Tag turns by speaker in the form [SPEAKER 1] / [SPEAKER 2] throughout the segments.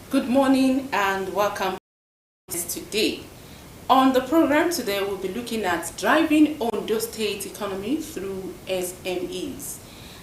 [SPEAKER 1] Good morning and welcome today. On the program today, we'll be looking at driving Ondo State economy through SMEs.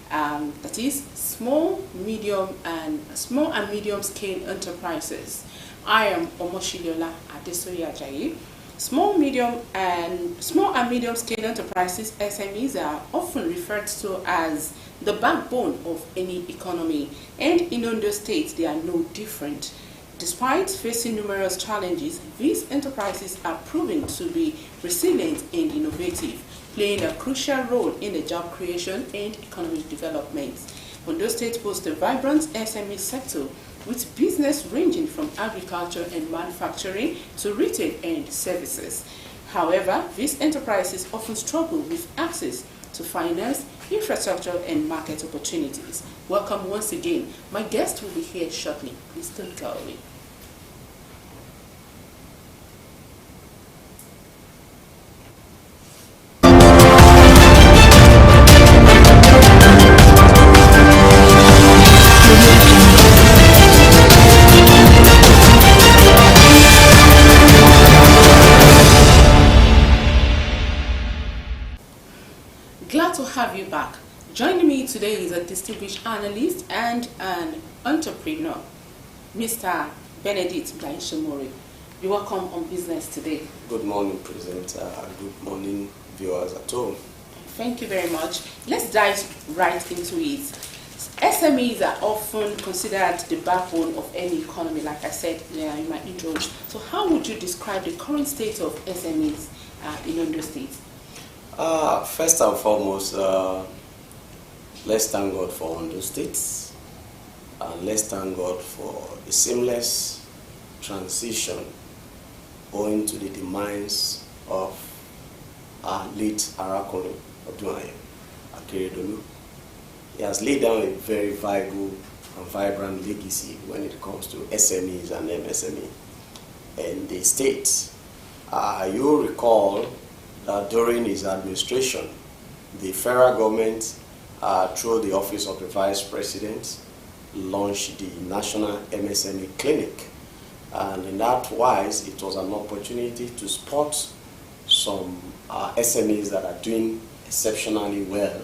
[SPEAKER 1] That is small and medium scale enterprises. I am Omoshiliola Adesoye Ajayi. Small and medium scale enterprises (SMEs) are often referred to as the backbone of any economy, and in Ondo State they are no different. Despite facing numerous challenges, these enterprises are proven to be resilient and innovative, playing a crucial role in the job creation and economic development. Ondo State boasts a vibrant SME sector with business ranging from agriculture and manufacturing to retail and services. However, these enterprises often struggle with access to finance, infrastructure, and market opportunities. Welcome once again. My guest will be here shortly. Please don't go away. Glad to have you back. Joining me today is a distinguished analyst and an entrepreneur, Mr. Benedict Gbayisomore. You're welcome on business today.
[SPEAKER 2] Good morning, presenter. Good morning, viewers at home.
[SPEAKER 1] Thank you very much. Let's dive right into it. SMEs are often considered the backbone of any economy, like I said in my intro. So how would you describe the current state of SMEs in Ondo State?
[SPEAKER 2] First and foremost, let's thank God for Ondo State, and let's thank God for the seamless transition owing to the demise of our late Arakuni Akeredolu. He has laid down a very viable and vibrant legacy when it comes to SMEs and MSME in the state. You'll recall that during his administration, the federal government, through the office of the Vice President, launched the National MSME Clinic. And in that wise, it was an opportunity to spot some SMEs that are doing exceptionally well.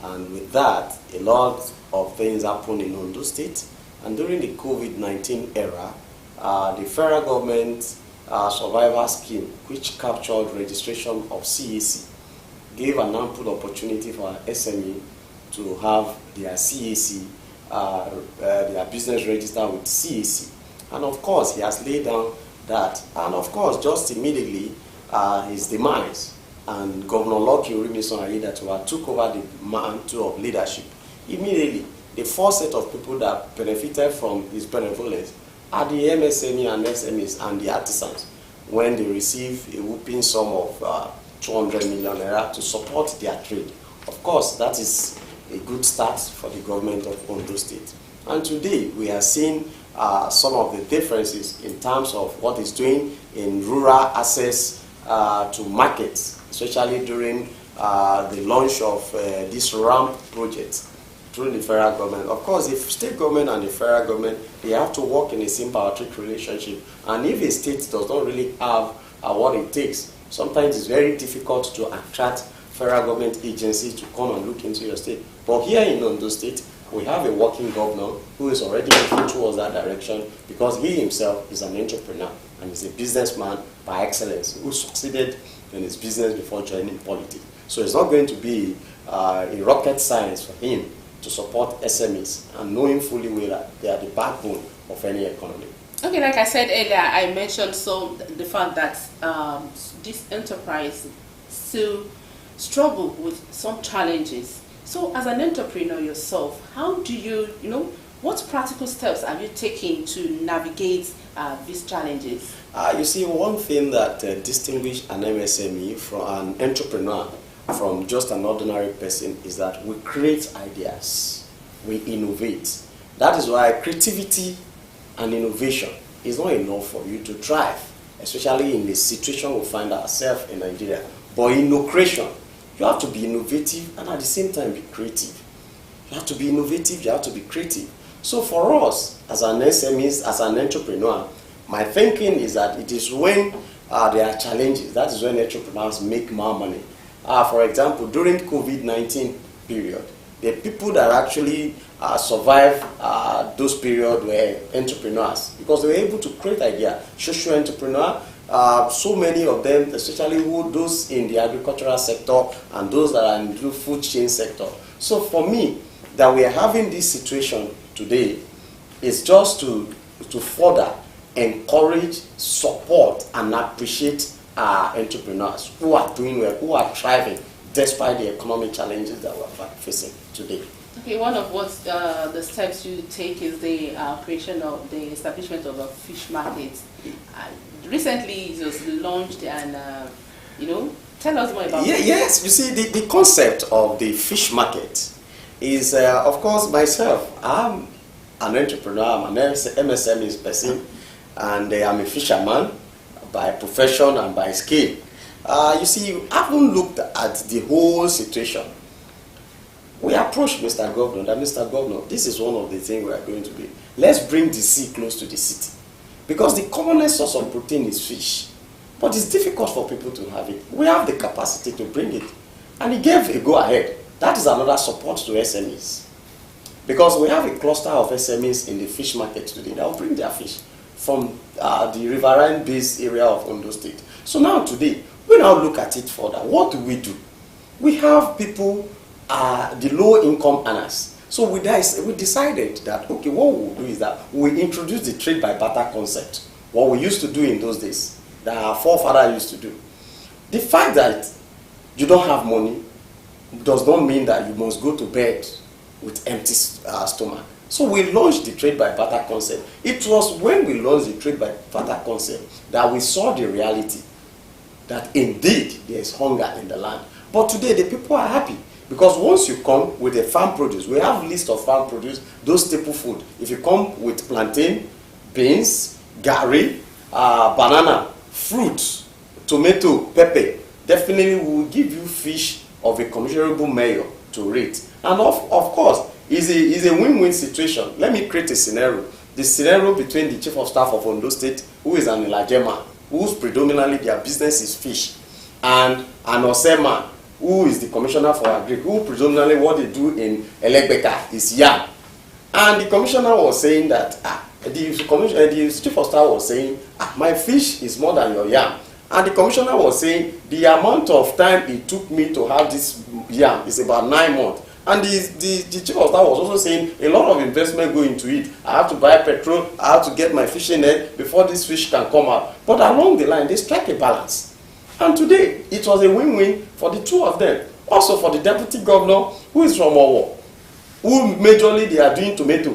[SPEAKER 2] And with that, a lot of things happened in Ondo State. And during the COVID-19 era, the federal government survivor scheme, which captured registration of CAC, gave an ample opportunity for SME to have their CAC, their business register with CAC. And of course, he has laid down that. And of course, just immediately, his demise, and Governor Lucky Orimison Ayedatiwa took over the mantle of leadership. Immediately, the first set of people that benefited from his benevolence are the MSME and SMEs and the artisans, when they receive a whooping sum of 200 million naira to support their trade. Of course, that is a good start for the government of Ondo State. And today, we are seeing some of the differences in terms of what it's doing in rural access to markets, especially during the launch of this RAMP project through the federal government. Of course, the state government and the federal government, they have to work in a symbiotic relationship. And if a state does not really have what it takes, sometimes it's very difficult to attract federal government agencies to come and look into your state. But here in Ondo State, we have a working governor who is already moving towards that direction, because he himself is an entrepreneur and is a businessman by excellence who succeeded in his business before joining politics. So it's not going to be a rocket science for him to support SMEs, and knowing fully well that they are the backbone of any economy.
[SPEAKER 1] Okay, like I said earlier, I mentioned the fact that this enterprise still struggle with some challenges. So as an entrepreneur yourself, how do you, what practical steps are you taking to navigate these challenges?
[SPEAKER 2] You see, one thing that distinguishes an MSME from an entrepreneur from just an ordinary person is that we create ideas, we innovate. That is why creativity and innovation is not enough for you to thrive, especially in the situation we find ourselves in Nigeria. But innovation, you have to be innovative and at the same time be creative. You have to be innovative, you have to be creative. So for us, as an SMEs, as an entrepreneur, my thinking is that it is when there are challenges, that is when entrepreneurs make more money. For example, during COVID-19 period, the people that actually survived those periods were entrepreneurs, because they were able to create ideas. Social entrepreneur, so many of them, especially those in the agricultural sector and those that are in the food chain sector. So for me, that we are having this situation today is just to further encourage, support, and appreciate our entrepreneurs who are doing well, who are thriving despite the economic challenges that we're facing today.
[SPEAKER 1] Okay, one of what the steps you take is the creation of the establishment of a fish market. Recently, it was launched, and tell us more about it.
[SPEAKER 2] Yes, you see, the concept of the fish market is, of course, myself. I'm an entrepreneur, I'm an MSME person, and I'm a fisherman by profession and by skill. You see, I haven't looked at the whole situation. We approached Mr. Governor, that Mr. Governor, this is one of the things we are going to do. Let's bring the sea close to the city. Because the commonest source of protein is fish. But it's difficult for people to have it. We have the capacity to bring it. And he gave a go-ahead. That is another support to SMEs. Because we have a cluster of SMEs in the fish market today that will bring their fish from the riverine-based area of Ondo State. So now today, we now look at it further. What do? We have people, the low-income earners. So we decided that, okay, what we'll do is that we introduce the trade by barter concept, what we used to do in those days, that our forefathers used to do. The fact that you don't have money does not mean that you must go to bed with empty stomach. So we launched the trade by barter concept. It was when we launched the trade by barter concept that we saw the reality that indeed there is hunger in the land. But today the people are happy. Because once you come with a farm produce, we have a list of farm produce, those staple food. If you come with plantain, beans, garri, banana, fruits, tomato, pepper, definitely we will give you fish of a commensurable measure to rate. And of course, it's a win-win situation. Let me create a scenario. The scenario between the Chief of Staff of Ondo State, who is an Ilajema, whose predominantly their business is fish, and an Osema, who is the Commissioner for Agri, who predominantly what they do in Elegbeka is yam. And the Commissioner was saying that, the Chief of Staff was saying, my fish is more than your yam. And the Commissioner was saying, the amount of time it took me to have this yam is about 9 months. And the Chief of Staff was also saying, a lot of investment go into it. I have to buy petrol, I have to get my fishing net before this fish can come out. But along the line, they strike a balance. And today, it was a win-win for the two of them. Also for the Deputy Governor, who is from Owo, who majorly they are doing tomato,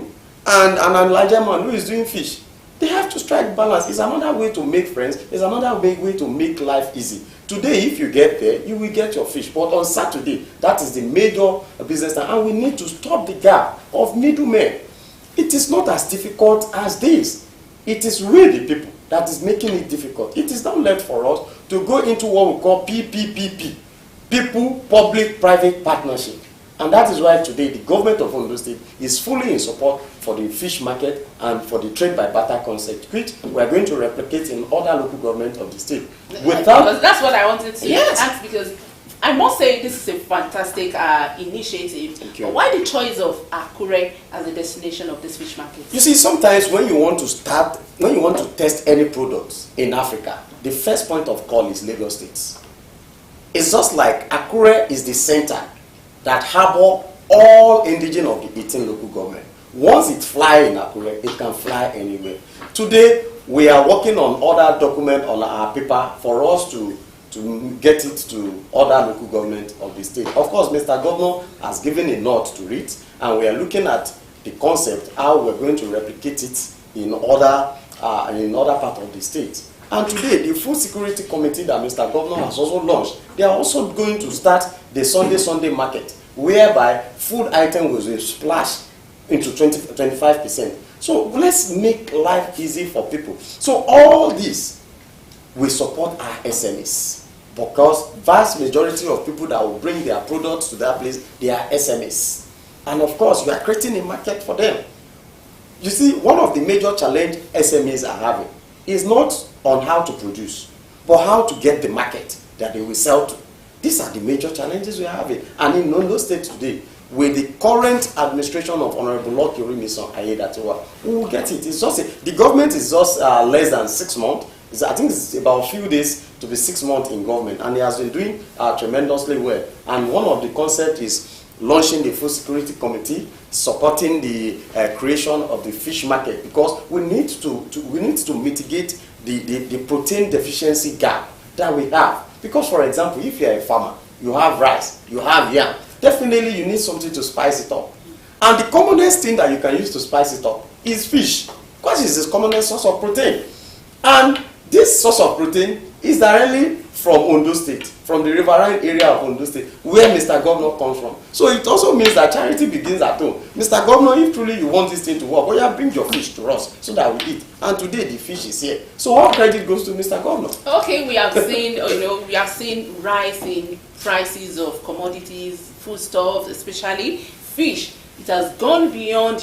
[SPEAKER 2] and an larger man who is doing fish. They have to strike balance. It's another way to make friends. It's another way to make life easy. Today, if you get there, you will get your fish. But on Saturday, that is the major business time. And we need to stop the gap of middlemen. It is not as difficult as this. It is really people that is making it difficult. It is not left for us to go into what we call PPPP, People, Public, Private Partnership. And that is why today the government of Ondo State is fully in support for the fish market and for the trade by barter concept, which we are going to replicate in other local governments of the state.
[SPEAKER 1] That's what I wanted to
[SPEAKER 2] yes.
[SPEAKER 1] ask, because I must say this is a fantastic initiative.
[SPEAKER 2] Thank you.
[SPEAKER 1] But why the choice of Akure as the destination of this fish market?
[SPEAKER 2] You see, sometimes when you want to test any products in Africa, the first point of call is Lagos State. It's just like Akure is the center that harbor all indigenous of the 18 local government. Once it flies in Akure, it can fly anywhere. Today, we are working on other documents on our paper for us to get it to other local government of the state. Of course, Mr. Governor has given a nod to it, and we are looking at the concept, how we're going to replicate it in other part of the state. And today, the Food Security Committee that Mr. Governor has also launched, they are also going to start the Sunday market, whereby food items will splash into 25%. So let's make life easy for people. So all this will support our SMEs, because vast majority of people that will bring their products to that place, they are SMEs. And of course, we are creating a market for them. You see, one of the major challenges SMEs are having is not on how to produce, but how to get the market that they will sell to. These are the major challenges we are having. And in Ondo State today, with the current administration of Honorable Lord Mison Ayedatiwa, we will get it. It's just the government is just less than 6 months. I think it's about a few days to be 6 months in government, and he has been doing tremendously well. And one of the concepts is launching the Food Security Committee, supporting the creation of the fish market, because we need to mitigate the protein deficiency gap that we have. Because, for example, if you are a farmer, you have rice, you have yam, definitely you need something to spice it up. And the commonest thing that you can use to spice it up is fish, because it's the commonest source of protein. And this source of protein is directly from Ondo State, from the riverine area of Ondo State, where Mr. Governor comes from. So it also means that charity begins at home. Mr. Governor, if truly you want this thing to work, well, bring your fish to us so that we eat. And today the fish is here. So all credit goes to Mr. Governor.
[SPEAKER 1] Okay, we have seen, we have seen rise in prices of commodities, foodstuffs, especially fish. It has gone beyond,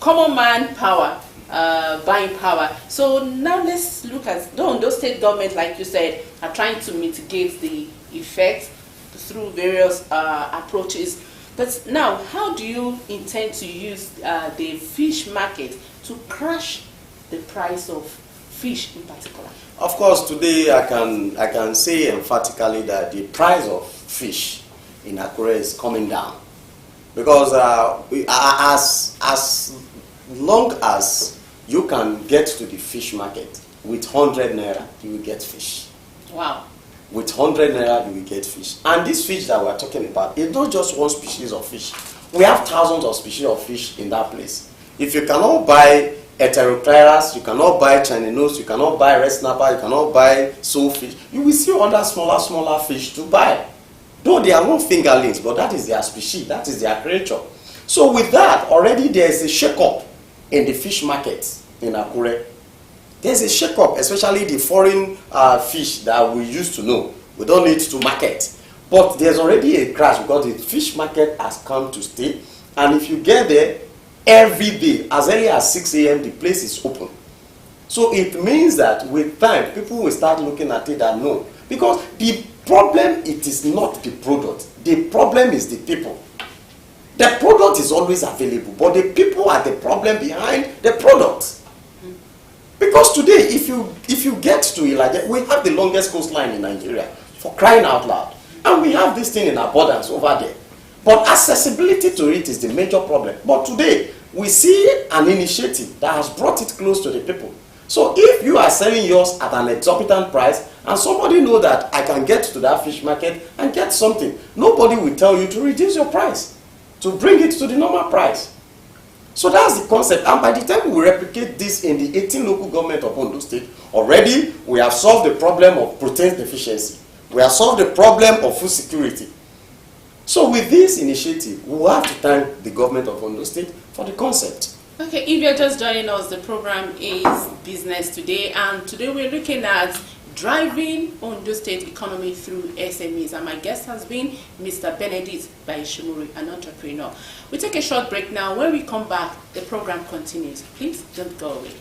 [SPEAKER 1] common man power. Buying power. So now let's look at the Ondo State government, like you said, are trying to mitigate the effect through various approaches. But now, how do you intend to use the fish market to crash the price of fish in particular?
[SPEAKER 2] Of course, today I can say emphatically that the price of fish in Akure is coming down, because as long as you can get to the fish market with 100 naira, you will get fish.
[SPEAKER 1] Wow.
[SPEAKER 2] With 100 naira, you will get fish. And this fish that we're talking about is not just one species of fish. We have thousands of species of fish in that place. If you cannot buy Heteropteris, you cannot buy Chinenos, you cannot buy red snapper, you cannot buy soulfish, you will see other smaller fish to buy. Though they are not fingerlings, but that is their species, that is their creature. So with that, already there is a shake-up in the fish market in Akure. There's a shake-up, especially the foreign fish that we used to know. We don't need to market. But there's already a crash because the fish market has come to stay. And if you get there, every day, as early as 6 a.m., the place is open. So it means that with time, people will start looking at it and know. Because the problem, it is not the product. The problem is the people. The product is always available, but the people are the problem behind the product. Because today, if you get to Ilaje, we have the longest coastline in Nigeria, for crying out loud. And we have this thing in abundance over there. But accessibility to it is the major problem. But today, we see an initiative that has brought it close to the people. So if you are selling yours at an exorbitant price, and somebody knows that I can get to that fish market and get something, nobody will tell you to reduce your price, to bring it to the normal price. So that's the concept. And by the time we replicate this in the 18 local government of Ondo State, already we have solved the problem of protein deficiency. We have solved the problem of food security. So with this initiative, we will have to thank the government of Ondo State for the concept.
[SPEAKER 1] Okay, if you're just joining us, the program is Business Today, and today we're looking at driving Ondo State economy through SMEs, and my guest has been Mr. Benedict Gbayisomore, an entrepreneur. We take a short break now. When we come back, the program continues. Please don't go away.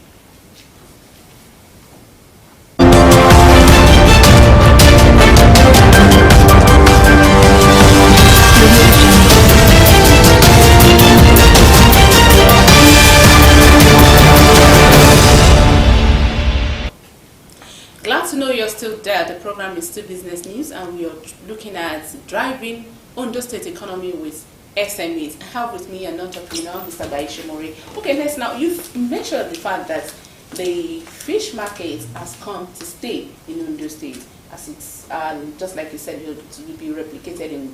[SPEAKER 1] Glad to know you're still there. The program is still Business News, and we are looking at driving Ondo State economy with SMEs. I have with me an entrepreneur, Mr. Gbayisomore. Okay, let's now, you've mentioned the fact that the fish market has come to stay in Ondo State, as it's just like you said, it will be replicated in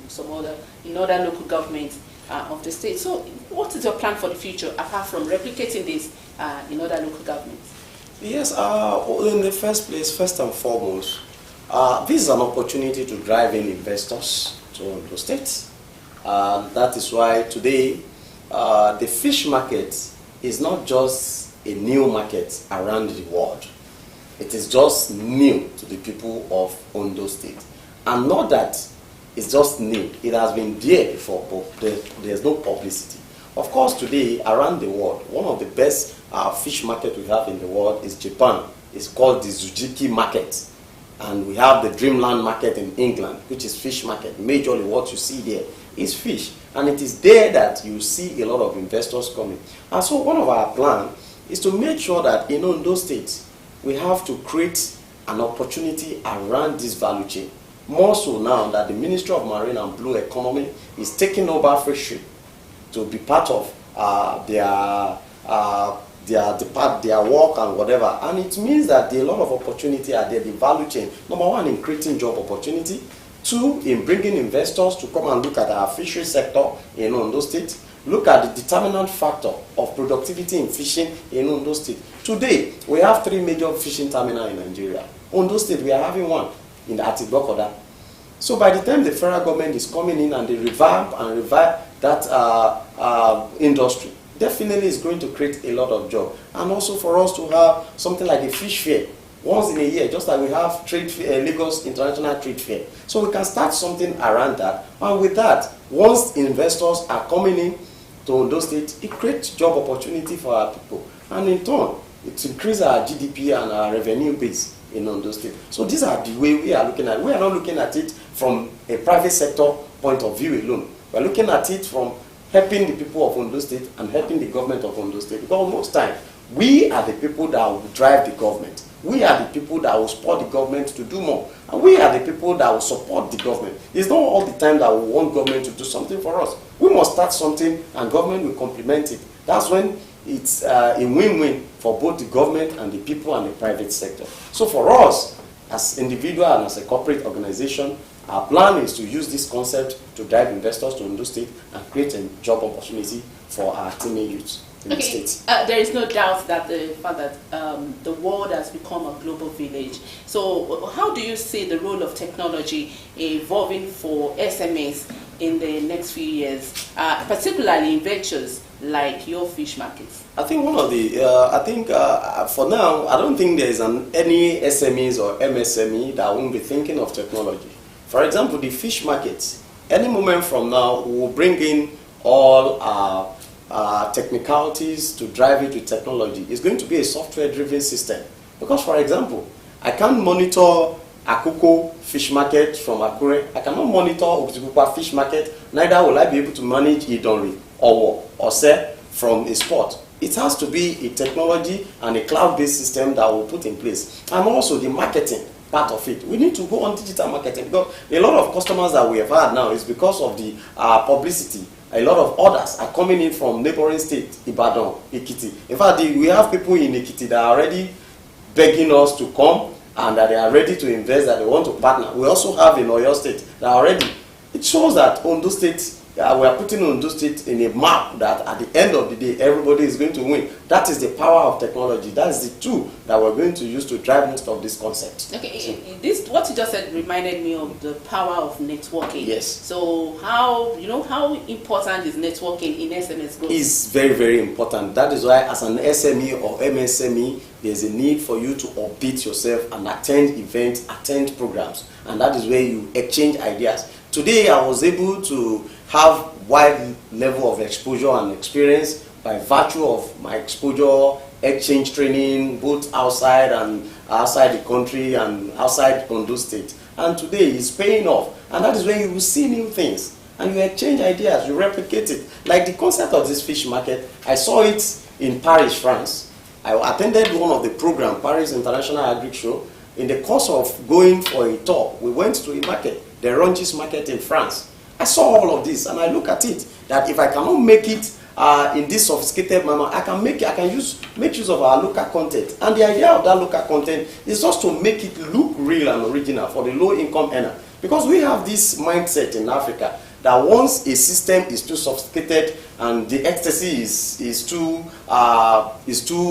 [SPEAKER 1] other local governments of the state. So, what is your plan for the future apart from replicating this in other local governments?
[SPEAKER 2] Yes, in the first place, first and foremost, this is an opportunity to drive in investors to Ondo State. That is why today the fish market is not just a new market around the world. It is just new to the people of Ondo State. And not that it's just new. It has been there before, but there's no publicity. Of course, today, around the world, one of the best fish market we have in the world is Japan. It's called the Tsujiki market. And we have the Dreamland market in England, which is fish market. Majorly what you see there is fish. And it is there that you see a lot of investors coming. And so one of our plans is to make sure that in Ondo State, we have to create an opportunity around this value chain. More so now that the Ministry of Marine and Blue Economy is taking over fishery to be part of their work and whatever. And it means that there are a lot of opportunity are there, the value chain. Number one, in creating job opportunity. Two, in bringing investors to come and look at our fishery sector in Ondo State. Look at the determinant factor of productivity in fishing in Ondo State. Today, we have 3 major fishing terminals in Nigeria. Ondo State, we are having one in the Atibokoda. So by the time the federal government is coming in and they revive that industry, definitely is going to create a lot of jobs. And also for us to have something like a fish fair once in a year, just like we have Lagos International Trade Fair. So we can start something around that. And with that, once investors are coming in to Ondo State, it creates job opportunity for our people. And in turn, it increases our GDP and our revenue base in Ondo State. So these are the way we are looking at it. We are not looking at it from a private sector point of view alone. We are looking at it from helping the people of Ondo State and helping the government of Ondo State. Because most times, we are the people that will drive the government. We are the people that will support the government to do more. And we are the people that will support the government. It's not all the time that we want government to do something for us. We must start something and government will complement it. That's when it's a win-win for both the government and the people and the private sector. So for us, as individual and as a corporate organization, our plan is to use this concept to drive investors to Ondo State and create a job opportunity for our teenage youths in the state.
[SPEAKER 1] There is no doubt that the fact that the world has become a global village. So how do you see the role of technology evolving for SMEs in the next few years, particularly in ventures like your fish markets?
[SPEAKER 2] I think one of the, for now, I don't think there is any SMEs or MSME that won't be thinking of technology. For example, the fish markets, any moment from now, we will bring in all our technicalities to drive it with technology. It's going to be a software-driven system. Because, for example, I can't monitor Akuko fish market from Akure. I cannot monitor Okitipupa fish market. Neither will I be able to manage Idonri or Ose from a spot. It has to be a technology and a cloud-based system that we'll put in place. And also the marketing part of it. We need to go on digital marketing because a lot of customers that we have had now is because of the publicity. A lot of orders are coming in from neighboring state, Ibadan, Ekiti. In fact, we have people in Ekiti that are already begging us to come and that they are ready to invest, that they want to partner. We also have in Oyo State that already, it shows that Ondo State, we are putting Ondo State in a map that at the end of the day, everybody is going to win. That is the power of technology. That is the tool that we're going to use to drive most of this concept.
[SPEAKER 1] Okay, so, what you just said reminded me of the power of networking.
[SPEAKER 2] Yes.
[SPEAKER 1] So how important is networking in SMS growth?
[SPEAKER 2] It's very, very important. That is why as an SME or MSME, there's a need for you to update yourself and attend events, attend programs. And that is where you exchange ideas. Today, I was able to have wide level of exposure and experience by virtue of my exposure, exchange training, both outside and outside the country and outside Ondo State. And today, it's paying off. And that is where you will see new things. And you exchange ideas, you replicate it. Like the concept of this fish market, I saw it in Paris, France. I attended one of the programs, Paris International Agri Show. In the course of going for a tour, we went to a market, the Rungis market in France. I saw all of this and I look at it, that if I cannot make it in this sophisticated manner, I can make use of our local content. And the idea of that local content is just to make it look real and original for the low income earner. Because we have this mindset in Africa that once a system is too sophisticated and the ecstasy is too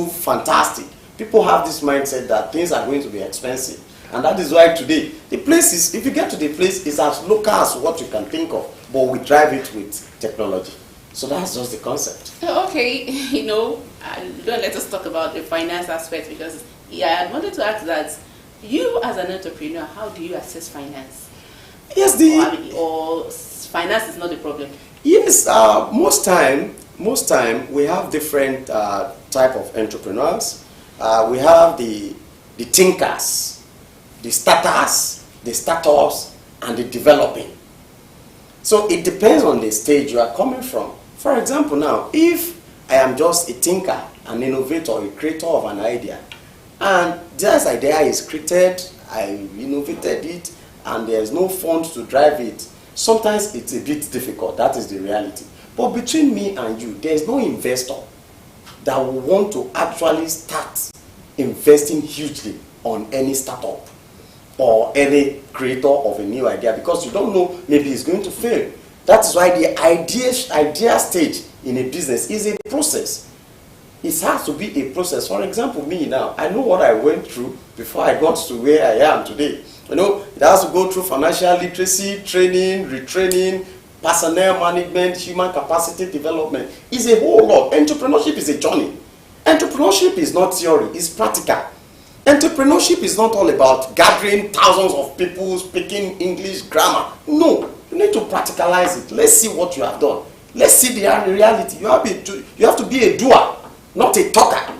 [SPEAKER 2] fantastic, people have this mindset that things are going to be expensive. And that is why today, the place is, if you get to the place, it's as local as what you can think of, but we drive it with technology. So that's just the concept.
[SPEAKER 1] Okay, don't let us talk about the finance aspect because I wanted to ask that you as an entrepreneur, how do you assess finance?
[SPEAKER 2] Yes,
[SPEAKER 1] or finance is not the problem?
[SPEAKER 2] Yes, most time most time we have different type of entrepreneurs. We have the thinkers, the starters, the startups, and the developing. So it depends on the stage you are coming from. For example, now, if I am just a thinker, an innovator, a creator of an idea, and this idea is created, I innovated it, and there's no funds to drive it, sometimes it's a bit difficult. That is the reality. But between me and you, there's no investor that will want to actually start investing hugely on any startup or any creator of a new idea, because you don't know, maybe it's going to fail. That is why the idea stage in a business is a process. It has to be a process. For example, me now, I know what I went through before I got to where I am today. You know, it has to go through financial literacy, training, retraining, personnel management, human capacity development. It's a whole lot. Entrepreneurship is a journey. Entrepreneurship is not theory, it's practical. Entrepreneurship is not all about gathering thousands of people speaking English grammar. No, you need to practicalize it. Let's see what you have done. Let's see the reality. You have to be a doer, not a talker.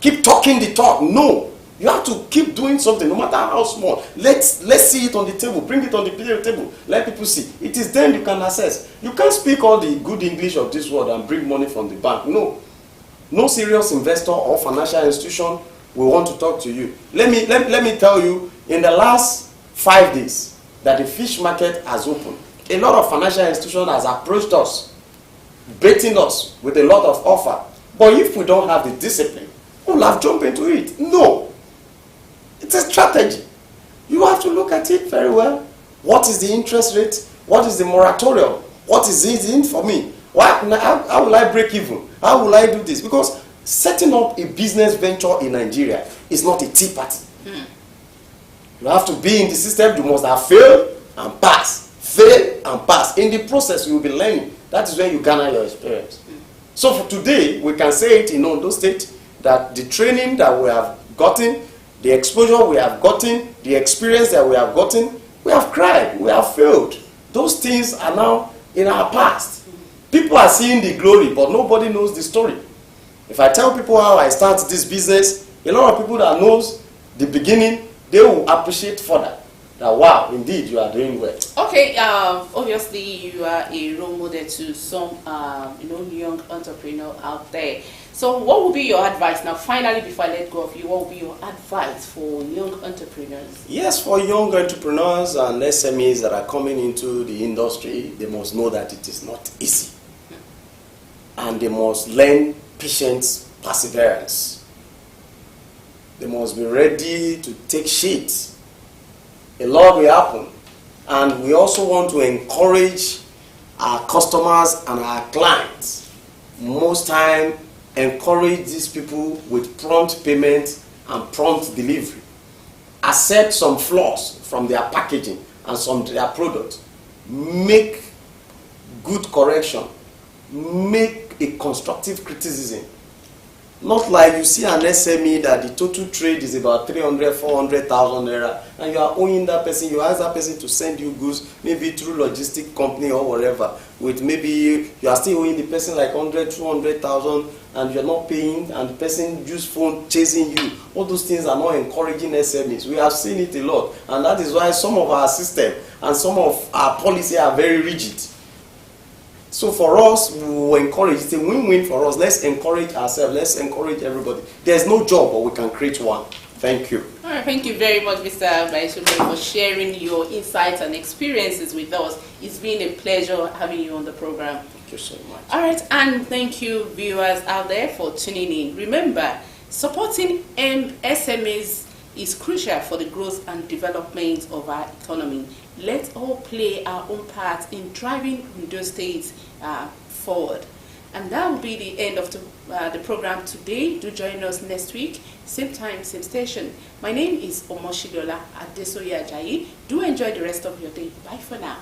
[SPEAKER 2] Keep talking the talk. No, you have to keep doing something, no matter how small. Let's see it on the table. Bring it on the period table. Let people see. It is then you can assess. You can't speak all the good English of this world and bring money from the bank. No. No serious investor or financial institution will want to talk to you. Let me tell you, in the last 5 days that the fish market has opened, a lot of financial institutions has approached us, baiting us with a lot of offer. But if we don't have the discipline, we'll have jumped into it. No. It's a strategy. You have to look at it very well. What is the interest rate? What is the moratorium? What is it in for me? How will I break even? How will I do this? Because setting up a business venture in Nigeria is not a tea party. You have to be in the system. You must have failed and pass. Fail and pass. In the process, you will be learning. That is when you garner your experience. So for today, we can say it in Ondo State that the training that we have gotten, the exposure we have gotten, the experience that we have gotten, we have cried, we have failed. Those things are now in our past. People are seeing the glory, but nobody knows the story. If I tell people how I start this business, a lot of people that knows the beginning, they will appreciate further. That wow, indeed, you are doing well. Okay,
[SPEAKER 1] obviously you are a role model to some young entrepreneur out there. So what would be your advice now? Finally, before I let go of you, what would be your advice for young entrepreneurs?
[SPEAKER 2] Yes, for young entrepreneurs and SMEs that are coming into the industry, they must know that it is not easy. And they must learn patience, perseverance. They must be ready to take shit. A lot will happen. And we also want to encourage our customers and our clients. Most time, encourage these people with prompt payment and prompt delivery. Accept some flaws from their packaging and some of their products. Make good correction. Make a constructive criticism. Not like you see an SME that the total trade is about 300, 400,000 naira, and you are owing that person, you ask that person to send you goods, maybe through logistic company or whatever, with maybe you are still owing the person like 100, 200,000, and you're not paying, and the person use phone chasing you. All those things are not encouraging SMEs. We have seen it a lot, and that is why some of our system and some of our policy are very rigid. So for us, we will encourage, it's a win-win for us. Let's encourage ourselves, let's encourage everybody. There's no job, but we can create one. Thank you.
[SPEAKER 1] All right, thank you very much, Mr. Gbayisomore, for sharing your insights and experiences with us. It's been a pleasure having you on the program.
[SPEAKER 2] Thank you so much.
[SPEAKER 1] All right, and thank you, viewers out there, for tuning in. Remember, supporting SMEs is crucial for the growth and development of our economy. Let's all play our own part in driving Ondo State forward. And that will be the end of the program today. Do join us next week, same time, same station. My name is Omoshidola Adesoye Ajayi. Do enjoy the rest of your day. Bye for now.